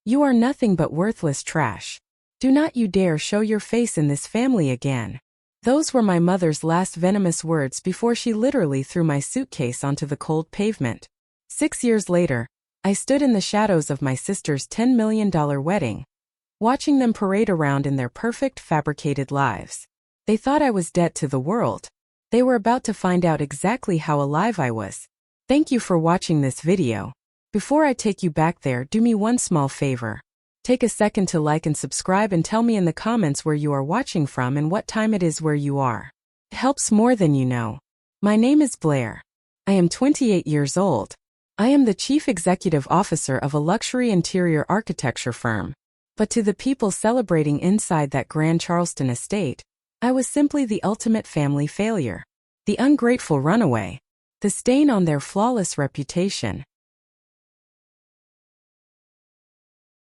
You are nothing but worthless trash. Do not you dare show your face in this family again. Those were my mother's last venomous words before she literally threw my suitcase onto the cold pavement. 6 years later, I stood in the shadows of my sister's $10 million wedding, watching them parade around in their perfect fabricated lives. They thought I was dead to the world. They were about to find out exactly how alive I was. Thank you for watching this video. Before I take you back there, do me one small favor. Take a second to like and subscribe and tell me in the comments where you are watching from and what time it is where you are. It helps more than you know. My name is Blair. I am 28 years old. I am the Chief Executive Officer of a luxury interior architecture firm. But to the people celebrating inside that grand Charleston estate, I was simply the ultimate family failure. The ungrateful runaway. The stain on their flawless reputation.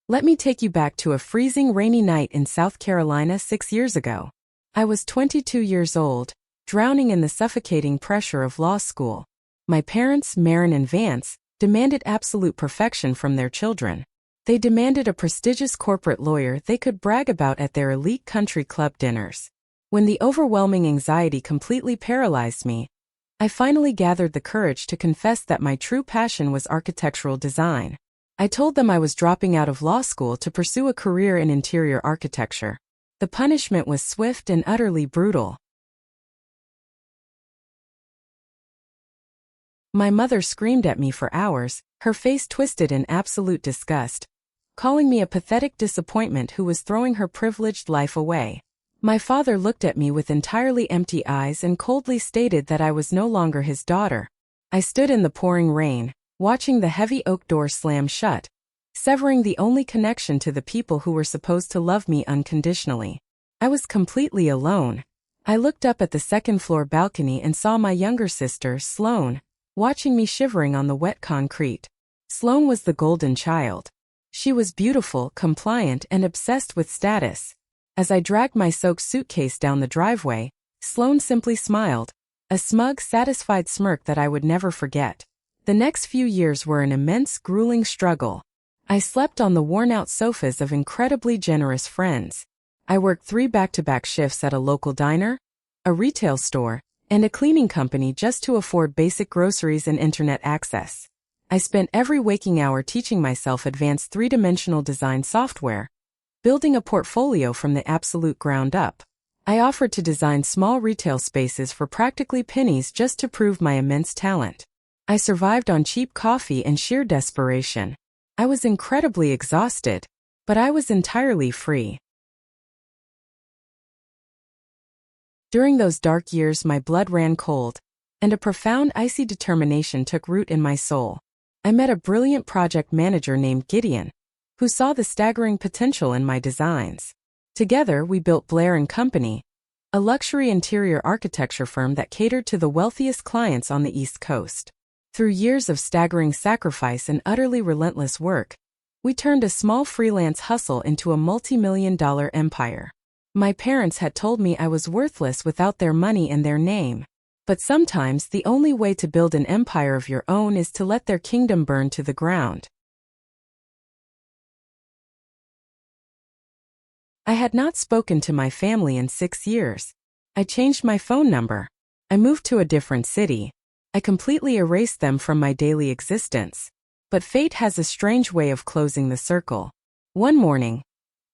Let me take you back to a freezing rainy night in South Carolina 6 years ago. I was 22 years old, drowning in the suffocating pressure of law school. My parents, Marin and Vance, demanded absolute perfection from their children. They demanded a prestigious corporate lawyer they could brag about at their elite country club dinners. When the overwhelming anxiety completely paralyzed me, I finally gathered the courage to confess that my true passion was architectural design. I told them I was dropping out of law school to pursue a career in interior architecture. The punishment was swift and utterly brutal. My mother screamed at me for hours, her face twisted in absolute disgust, calling me a pathetic disappointment who was throwing her privileged life away. My father looked at me with entirely empty eyes and coldly stated that I was no longer his daughter. I stood in the pouring rain, watching the heavy oak door slam shut, severing the only connection to the people who were supposed to love me unconditionally. I was completely alone. I looked up at the second-floor balcony and saw my younger sister, Sloane, watching me shivering on the wet concrete. Sloane was the golden child. She was beautiful, compliant, and obsessed with status. As I dragged my soaked suitcase down the driveway, Sloane simply smiled, a smug, satisfied smirk that I would never forget. The next few years were an immense, grueling struggle. I slept on the worn-out sofas of incredibly generous friends. I worked 3 back-to-back shifts at a local diner, a retail store, and a cleaning company just to afford basic groceries and internet access. I spent every waking hour teaching myself advanced 3-dimensional design software, building a portfolio from the absolute ground up. I offered to design small retail spaces for practically pennies just to prove my immense talent. I survived on cheap coffee and sheer desperation. I was incredibly exhausted, but I was entirely free. During those dark years, my blood ran cold, and a profound icy determination took root in my soul. I met a brilliant project manager named Gideon, who saw the staggering potential in my designs. Together, we built Blair & Company, a luxury interior architecture firm that catered to the wealthiest clients on the East Coast. Through years of staggering sacrifice and utterly relentless work, we turned a small freelance hustle into a multi-million-dollar empire. My parents had told me I was worthless without their money and their name. But sometimes the only way to build an empire of your own is to let their kingdom burn to the ground. I had not spoken to my family in 6 years. I changed my phone number. I moved to a different city. I completely erased them from my daily existence. But fate has a strange way of closing the circle. One morning,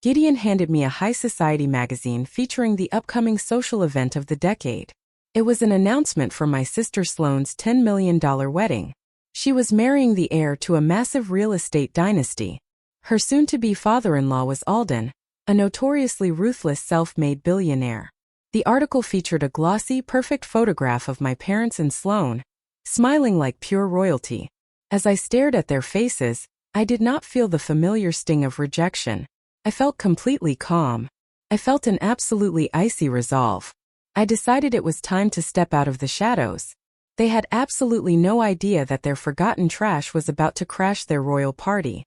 Gideon handed me a high society magazine featuring the upcoming social event of the decade. It was an announcement for my sister Sloane's $10 million wedding. She was marrying the heir to a massive real estate dynasty. Her soon-to-be father-in-law was Alden, a notoriously ruthless self-made billionaire. The article featured a glossy, perfect photograph of my parents and Sloane, smiling like pure royalty. As I stared at their faces, I did not feel the familiar sting of rejection. I felt completely calm. I felt an absolutely icy resolve. I decided it was time to step out of the shadows. They had absolutely no idea that their forgotten trash was about to crash their royal party.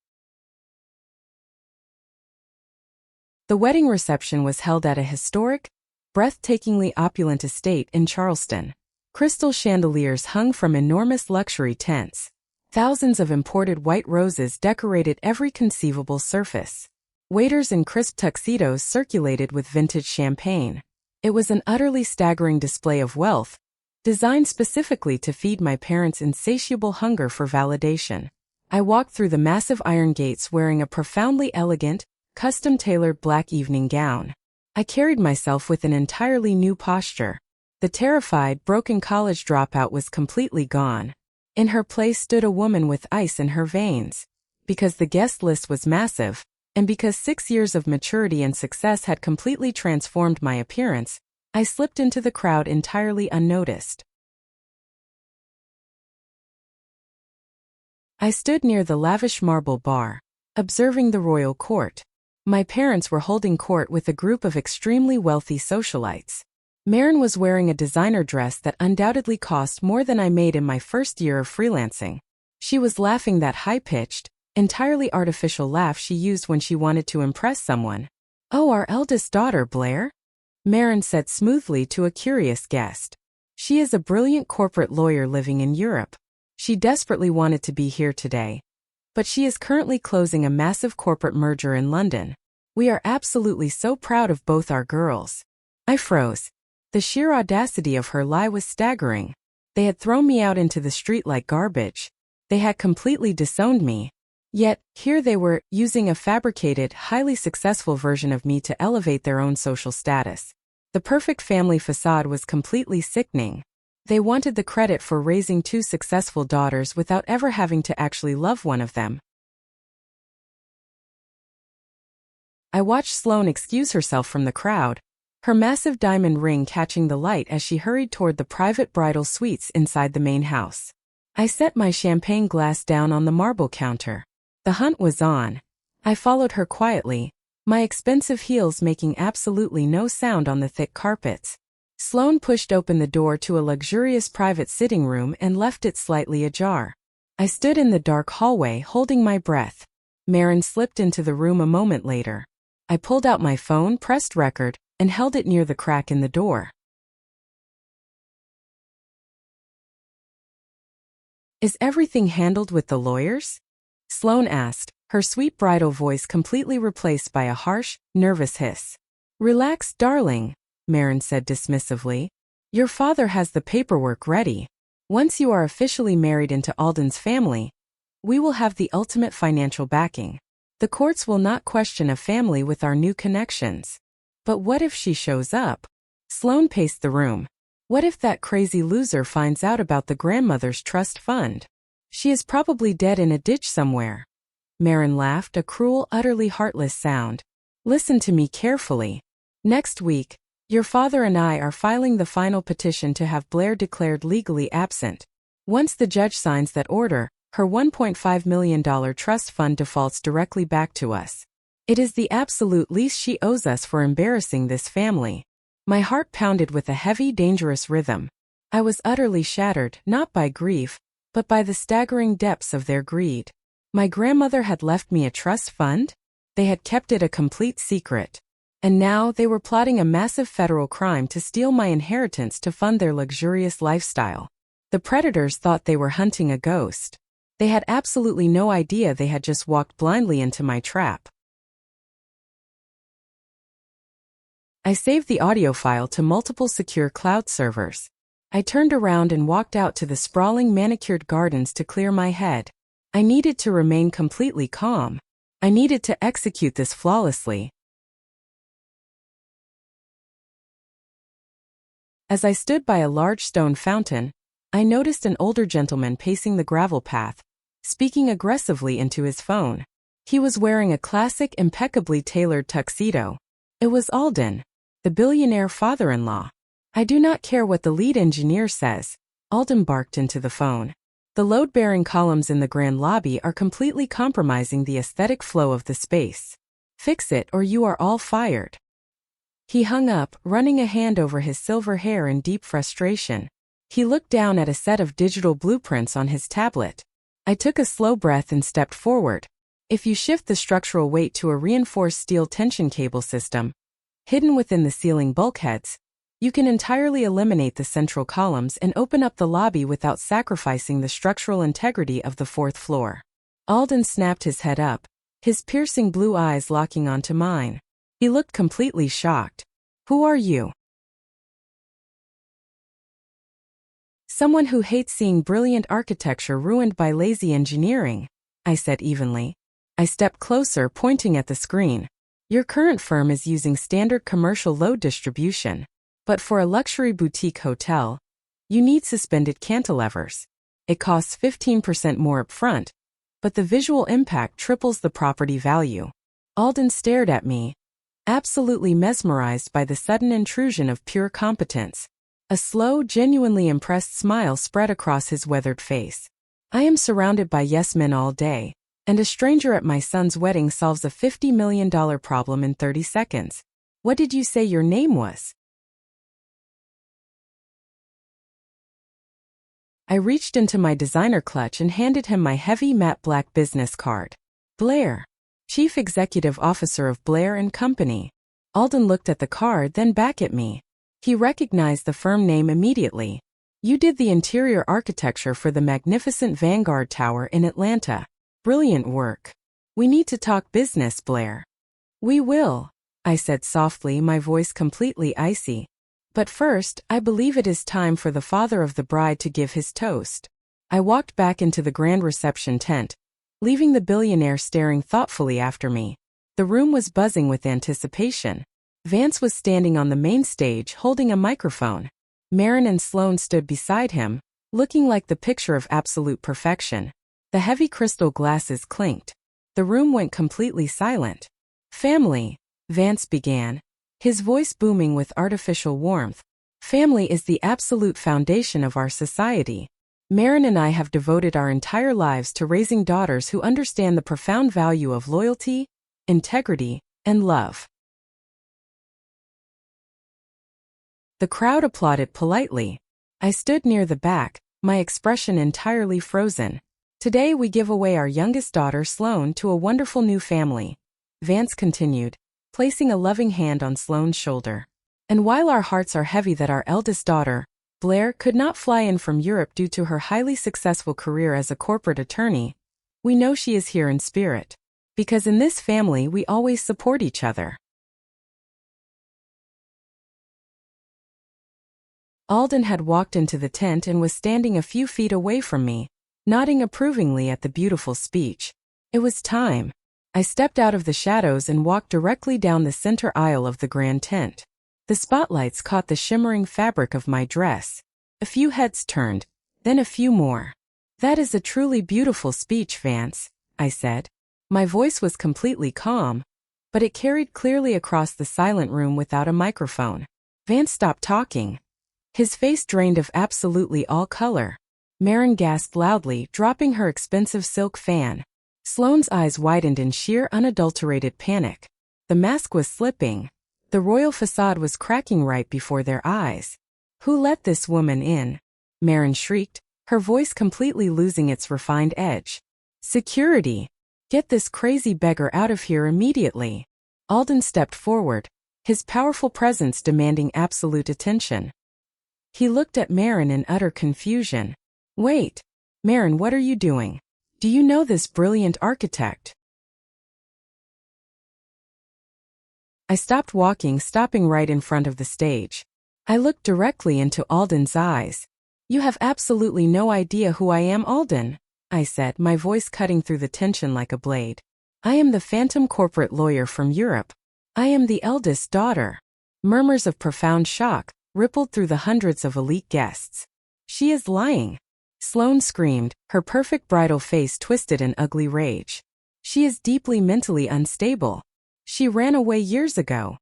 The wedding reception was held at a historic, breathtakingly opulent estate in Charleston. Crystal chandeliers hung from enormous luxury tents. Thousands of imported white roses decorated every conceivable surface. Waiters in crisp tuxedos circulated with vintage champagne. It was an utterly staggering display of wealth, designed specifically to feed my parents' insatiable hunger for validation. I walked through the massive iron gates wearing a profoundly elegant, custom-tailored black evening gown. I carried myself with an entirely new posture. The terrified, broken college dropout was completely gone. In her place stood a woman with ice in her veins. Because the guest list was massive, and because 6 years of maturity and success had completely transformed my appearance, I slipped into the crowd entirely unnoticed. I stood near the lavish marble bar, observing the royal court. My parents were holding court with a group of extremely wealthy socialites. Maren was wearing a designer dress that undoubtedly cost more than I made in my first year of freelancing. She was laughing that high-pitched, entirely artificial laugh she used when she wanted to impress someone. "Oh, our eldest daughter, Blair?" Maren said smoothly to a curious guest. "She is a brilliant corporate lawyer living in Europe. She desperately wanted to be here today. But she is currently closing a massive corporate merger in London. We are absolutely so proud of both our girls." I froze. The sheer audacity of her lie was staggering. They had thrown me out into the street like garbage. They had completely disowned me. Yet, here they were, using a fabricated, highly successful version of me to elevate their own social status. The perfect family facade was completely sickening. They wanted the credit for raising 2 successful daughters without ever having to actually love one of them. I watched Sloane excuse herself from the crowd, her massive diamond ring catching the light as she hurried toward the private bridal suites inside the main house. I set my champagne glass down on the marble counter. The hunt was on. I followed her quietly, my expensive heels making absolutely no sound on the thick carpets. Sloane pushed open the door to a luxurious private sitting room and left it slightly ajar. I stood in the dark hallway holding my breath. Maren slipped into the room a moment later. I pulled out my phone, pressed record, and held it near the crack in the door. "Is everything handled with the lawyers?" Sloane asked, her sweet bridal voice completely replaced by a harsh, nervous hiss. "Relax, darling," Maren said dismissively. "Your father has the paperwork ready. Once you are officially married into Alden's family, we will have the ultimate financial backing. The courts will not question a family with our new connections." "But what if she shows up?" Sloane paced the room. "What if that crazy loser finds out about the grandmother's trust fund? She is probably dead in a ditch somewhere." Maren laughed, a cruel, utterly heartless sound. "Listen to me carefully. Next week, your father and I are filing the final petition to have Blair declared legally absent. Once the judge signs that order, her $1.5 million trust fund defaults directly back to us. It is the absolute least she owes us for embarrassing this family." My heart pounded with a heavy, dangerous rhythm. I was utterly shattered, not by grief, but by the staggering depths of their greed. My grandmother had left me a trust fund? They had kept it a complete secret. And now they were plotting a massive federal crime to steal my inheritance to fund their luxurious lifestyle. The predators thought they were hunting a ghost. They had absolutely no idea they had just walked blindly into my trap. I saved the audio file to multiple secure cloud servers. I turned around and walked out to the sprawling manicured gardens to clear my head. I needed to remain completely calm. I needed to execute this flawlessly. As I stood by a large stone fountain, I noticed an older gentleman pacing the gravel path, speaking aggressively into his phone. He was wearing a classic, impeccably tailored tuxedo. It was Alden, the billionaire father-in-law. "I do not care what the lead engineer says," Alden barked into the phone. "The load-bearing columns in the grand lobby are completely compromising the aesthetic flow of the space. Fix it or you are all fired." He hung up, running a hand over his silver hair in deep frustration. He looked down at a set of digital blueprints on his tablet. I took a slow breath and stepped forward. If you shift the structural weight to a reinforced steel tension cable system, hidden within the ceiling bulkheads, You can entirely eliminate the central columns and open up the lobby without sacrificing the structural integrity of the fourth floor. Alden snapped his head up, his piercing blue eyes locking onto mine. He looked completely shocked. Who are you? Someone who hates seeing brilliant architecture ruined by lazy engineering, I said evenly. I stepped closer, pointing at the screen. Your current firm is using standard commercial load distribution. But for a luxury boutique hotel, you need suspended cantilevers. It costs 15% more upfront, but the visual impact triples the property value. Alden stared at me, absolutely mesmerized by the sudden intrusion of pure competence. A slow, genuinely impressed smile spread across his weathered face. I am surrounded by yes men all day, and a stranger at my son's wedding solves a $50 million problem in 30 seconds. What did you say your name was? I reached into my designer clutch and handed him my heavy matte black business card. Blair, Chief Executive Officer of Blair & Company. Alden looked at the card, then back at me. He recognized the firm name immediately. You did the interior architecture for the magnificent Vanguard Tower in Atlanta. Brilliant work. We need to talk business, Blair. We will, I said softly, my voice completely icy. But first, I believe it is time for the father of the bride to give his toast. I walked back into the grand reception tent, leaving the billionaire staring thoughtfully after me. The room was buzzing with anticipation. Vance was standing on the main stage holding a microphone. Marin and Sloane stood beside him, looking like the picture of absolute perfection. The heavy crystal glasses clinked. The room went completely silent. Family, Vance began, his voice booming with artificial warmth. Family is the absolute foundation of our society. Marin and I have devoted our entire lives to raising daughters who understand the profound value of loyalty, integrity, and love. The crowd applauded politely. I stood near the back, my expression entirely frozen. Today we give away our youngest daughter, Sloane, to a wonderful new family, Vance continued, placing a loving hand on Sloane's shoulder. And while our hearts are heavy that our eldest daughter, Blair, could not fly in from Europe due to her highly successful career as a corporate attorney, we know she is here in spirit. Because in this family we always support each other. Alden had walked into the tent and was standing a few feet away from me, nodding approvingly at the beautiful speech. It was time. I stepped out of the shadows and walked directly down the center aisle of the grand tent. The spotlights caught the shimmering fabric of my dress. A few heads turned, then a few more. That is a truly beautiful speech, Vance, I said. My voice was completely calm, but it carried clearly across the silent room without a microphone. Vance stopped talking. His face drained of absolutely all color. Marin gasped loudly, dropping her expensive silk fan. Sloane's eyes widened in sheer unadulterated panic. The mask was slipping. The royal facade was cracking right before their eyes. Who let this woman in? Marin shrieked, her voice completely losing its refined edge. Security! Get this crazy beggar out of here immediately. Alden stepped forward, his powerful presence demanding absolute attention. He looked at Marin in utter confusion. Wait, Marin, what are you doing? Do you know this brilliant architect? I stopped walking, stopping right in front of the stage. I looked directly into Alden's eyes. You have absolutely no idea who I am, Alden, I said, my voice cutting through the tension like a blade. I am the phantom corporate lawyer from Europe. I am the eldest daughter. Murmurs of profound shock rippled through the hundreds of elite guests. She is lying. Sloane screamed, her perfect bridal face twisted in ugly rage. She is deeply mentally unstable. She ran away years ago.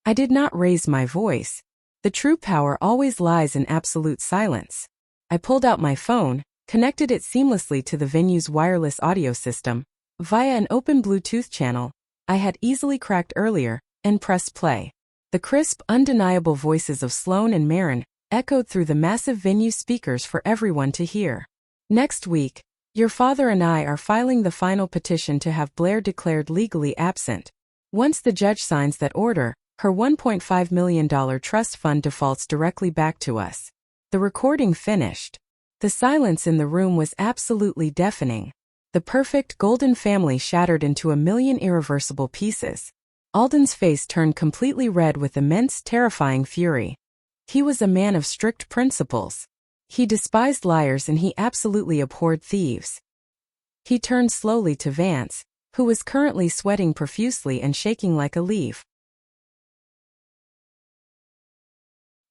I did not raise my voice. The true power always lies in absolute silence. I pulled out my phone, connected it seamlessly to the venue's wireless audio system, via an open Bluetooth channel I had easily cracked earlier, and pressed play. The crisp, undeniable voices of Sloane and Marin echoed through the massive venue speakers for everyone to hear. Next week, your father and I are filing the final petition to have Blair declared legally absent. Once the judge signs that order, her $1.5 million trust fund defaults directly back to us. The recording finished. The silence in the room was absolutely deafening. The perfect golden family shattered into a million irreversible pieces. Alden's face turned completely red with immense, terrifying fury. He was a man of strict principles. He despised liars and he absolutely abhorred thieves. He turned slowly to Vance, who was currently sweating profusely and shaking like a leaf.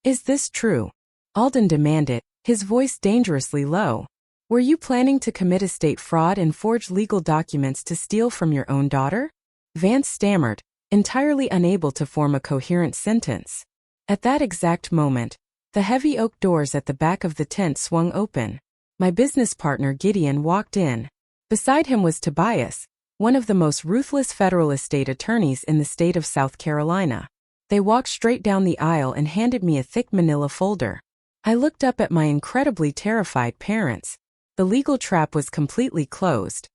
"Is this true?" Alden demanded, his voice dangerously low. "Were you planning to commit estate fraud and forge legal documents to steal from your own daughter?" Vance stammered, entirely unable to form a coherent sentence. At that exact moment, the heavy oak doors at the back of the tent swung open. My business partner Gideon walked in. Beside him was Tobias, one of the most ruthless federal estate attorneys in the state of South Carolina. They walked straight down the aisle and handed me a thick manila folder. I looked up at my incredibly terrified parents. The legal trap was completely closed.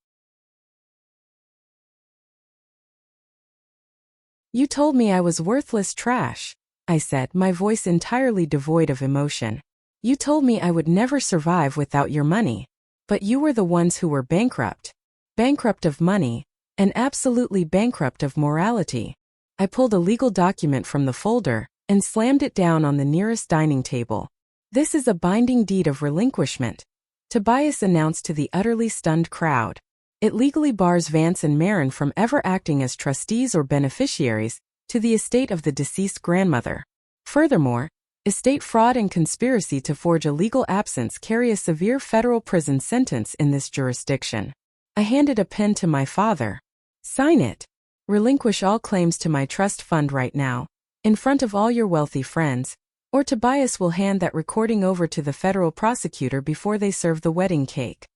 "You told me I was worthless trash," I said, my voice entirely devoid of emotion. "You told me I would never survive without your money. But you were the ones who were bankrupt. Bankrupt of money, and absolutely bankrupt of morality." I pulled a legal document from the folder and slammed it down on the nearest dining table. "This is a binding deed of relinquishment," Tobias announced to the utterly stunned crowd. "It legally bars Vance and Marin from ever acting as trustees or beneficiaries to the estate of the deceased grandmother. Furthermore, estate fraud and conspiracy to forge a legal absence carry a severe federal prison sentence in this jurisdiction." I handed a pen to my father. "Sign it. Relinquish all claims to my trust fund right now, in front of all your wealthy friends, or Tobias will hand that recording over to the federal prosecutor before they serve the wedding cake."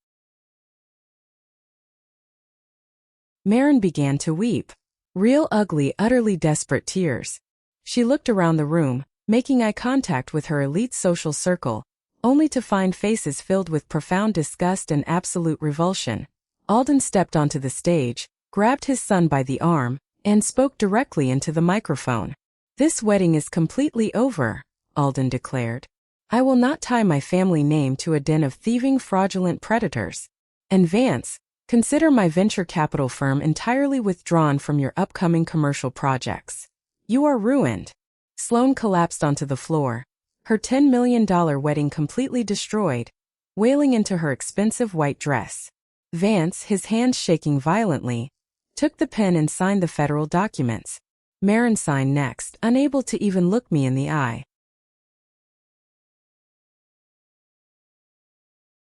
Marin began to weep. Real ugly, utterly desperate tears. She looked around the room, making eye contact with her elite social circle, only to find faces filled with profound disgust and absolute revulsion. Alden stepped onto the stage, grabbed his son by the arm, and spoke directly into the microphone. "This wedding is completely over," Alden declared. "I will not tie my family name to a den of thieving, fraudulent predators. And Vance, consider my venture capital firm entirely withdrawn from your upcoming commercial projects. You are ruined." Sloane collapsed onto the floor, her $10 million wedding completely destroyed, wailing into her expensive white dress. Vance, his hands shaking violently, took the pen and signed the federal documents. Marin signed next, unable to even look me in the eye.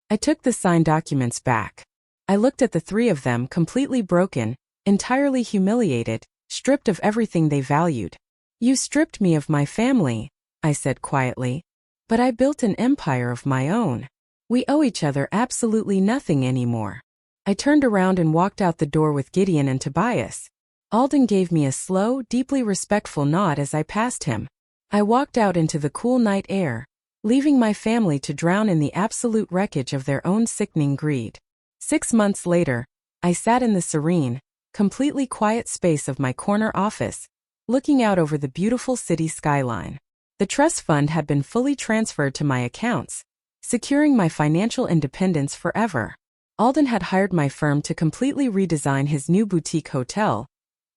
I took the signed documents back. I looked at the three of them, completely broken, entirely humiliated, stripped of everything they valued. "You stripped me of my family," I said quietly. "But I built an empire of my own. We owe each other absolutely nothing anymore." I turned around and walked out the door with Gideon and Tobias. Alden gave me a slow, deeply respectful nod as I passed him. I walked out into the cool night air, leaving my family to drown in the absolute wreckage of their own sickening greed. 6 months later, I sat in the serene, completely quiet space of my corner office, looking out over the beautiful city skyline. The trust fund had been fully transferred to my accounts, securing my financial independence forever. Alden had hired my firm to completely redesign his new boutique hotel,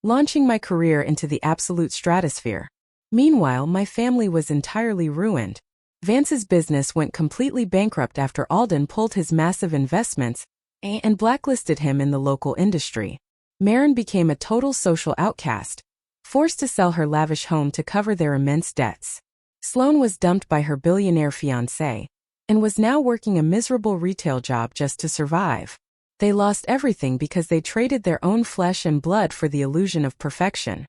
launching my career into the absolute stratosphere. Meanwhile, my family was entirely ruined. Vance's business went completely bankrupt after Alden pulled his massive investments and blacklisted him in the local industry. Marin became a total social outcast, forced to sell her lavish home to cover their immense debts. Sloane was dumped by her billionaire fiancé, and was now working a miserable retail job just to survive. They lost everything because they traded their own flesh and blood for the illusion of perfection.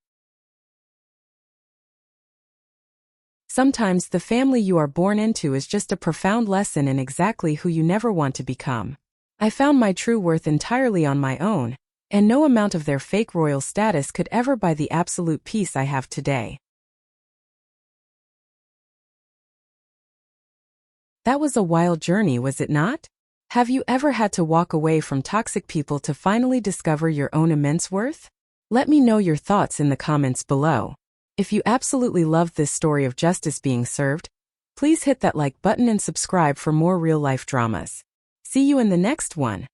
Sometimes the family you are born into is just a profound lesson in exactly who you never want to become. I found my true worth entirely on my own, and no amount of their fake royal status could ever buy the absolute peace I have today. That was a wild journey, was it not? Have you ever had to walk away from toxic people to finally discover your own immense worth? Let me know your thoughts in the comments below. If you absolutely loved this story of justice being served, please hit that like button and subscribe for more real-life dramas. See you in the next one.